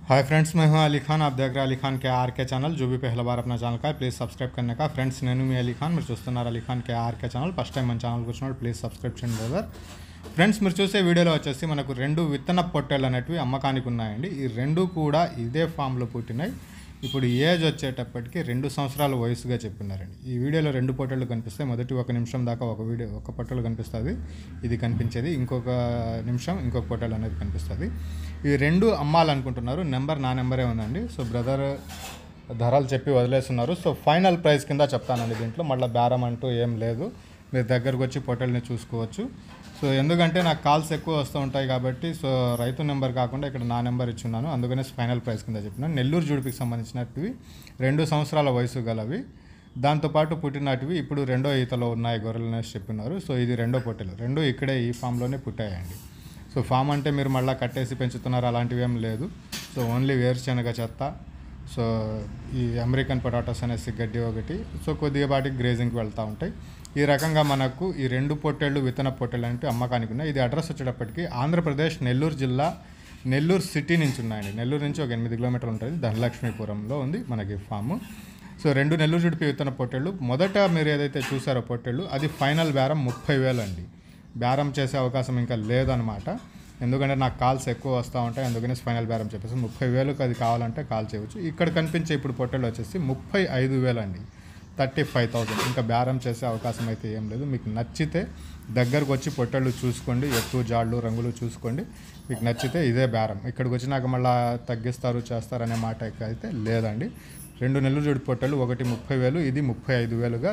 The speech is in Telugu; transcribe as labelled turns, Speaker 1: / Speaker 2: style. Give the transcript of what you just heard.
Speaker 1: हाय फ्रेंड्स, मैं हूं अली खान। आप देख रहे हैं अली खान के आर के चैनल। जो भी पहला बार अपना ఛానల్ का प्लीज़ सब्सक्రైబ్ करने का। फ्रेंड्स, నేను మీ అలీ ఖాన్, మీరు చూస్తున్నారు Ali Khan K R K channel. First time మన ఛానల్కి వచ్చినప్పుడు ప్లీజ్ సబ్స్క్రైబ్ చేయండి బ్రదర్. ఫ్రెండ్స్, మీరు చూసే వీడియోలో వచ్చేసి మనకు రెండు విత్తన పొట్టేళ్ళు అనేటివి అమ్మకానికి ఉన్నాయండి. ఈ రెండు కూడా ఇదే ఫామ్లో పుట్టినాయి. ఇప్పుడు ఏజ్ వచ్చేటప్పటికి 2 సంవత్సరాల వయసుగా చెప్పినారండి. ఈ వీడియోలో రెండు పొట్టేళ్ళు కనిపిస్తాయి. మొదటి 1 నిమిషం దాకా ఒక పొట్టేళ్ళు కనిపిస్తుంది, ఇది కనిపించేది. ఇంకొక నిమిషం ఇంకొక పొట్టేళ్ళు అనేది కనిపిస్తుంది. ఈ రెండు అమ్మాలనుకుంటున్నారు. నెంబర్ నా నెంబరే ఉందండి. సో బ్రదర్ ధరలు చెప్పి వదిలేస్తున్నారు. సో ఫైనల్ ప్రైస్ కింద చెప్తానండి. దీంట్లో మళ్ళీ బేరం అంటూ ఏం లేదు. మీరు దగ్గరకు వచ్చి పొట్టేళ్ళని చూసుకోవచ్చు. సో ఎందుకంటే నాకు కాల్స్ ఎక్కువ వస్తూ ఉంటాయి కాబట్టి, సో రైతు నెంబర్ కాకుండా ఇక్కడ నా నెంబర్ ఇచ్చున్నాను. అందుకనే ఫైనల్ ప్రైస్ కింద చెప్పినాను. నెల్లూరు జుడిపికి సంబంధించినటివి 2 సంవత్సరాల వయసు గలవి. దాంతోపాటు పుట్టినటివి ఇప్పుడు రెండో ఈతలో ఉన్నాయి గొర్రెలు చెప్పినారు. సో ఇది రెండో పొట్టెలు. రెండు ఇక్కడే ఈ ఫామ్లోనే పుట్టాయండి. సో ఫామ్ అంటే మీరు మళ్ళీ కట్టేసి పెంచుతున్నారు అలాంటివి ఏం లేదు. సో ఓన్లీ వేరుశనగ చెత్త, సో ఈ అమెరికన్ పొటాటోస్ అనేసి గడ్డి ఒకటి, సో కొద్దిగా వాటికి గ్రేజింగ్కి వెళ్తూ ఉంటాయి. ఈ రకంగా మనకు ఈ రెండు పొట్టేళ్ళు విత్తన పొట్టేళ్ళు అంటే అమ్మకానికి ఉన్నాయి. ఇది అడ్రస్ వచ్చేటప్పటికి ఆంధ్రప్రదేశ్ నెల్లూరు జిల్లా నెల్లూరు సిటీ నుంచి ఉన్నాయండి. నెల్లూరు నుంచి ఒక 8 కిలోమీటర్లు ఉంటుంది. ధనలక్ష్మీపురంలో ఉంది మనకి ఫాము. సో రెండు నెల్లూరు జుడిపి విత్తన పొట్టేళ్ళు. మొదట మీరు ఏదైతే చూసారో పొట్టేళ్ళు, అది ఫైనల్ బేరం 30,000 అండి. బేరం చేసే అవకాశం ఇంకా లేదనమాట. ఎందుకంటే నాకు కాల్స్ ఎక్కువ వస్తూ ఉంటాయి. అందుకని ఫైనల్ బేరం చెప్పేసి 30,000కి అది కావాలంటే కాల్ చేయవచ్చు. ఇక్కడ కనిపించే ఇప్పుడు పొట్టేళ్ళు వచ్చేసి 35,000 అండి. 35,000. ఇంకా బేరం చేసే అవకాశం అయితే ఏం లేదు. మీకు నచ్చితే దగ్గరకు వచ్చి పొట్టేళ్ళు చూసుకోండి. ఎత్తు జాళ్ళు రంగులు చూసుకోండి. మీకు నచ్చితే ఇదే బేరం. ఇక్కడికి వచ్చినాక మళ్ళీ తగ్గిస్తారు చేస్తారు అనే మాట అయితే లేదండి. రెండు నెల్లూరు జుడి పొట్టేళ్ళు, ఒకటి 30,000, ఇది 35,000గా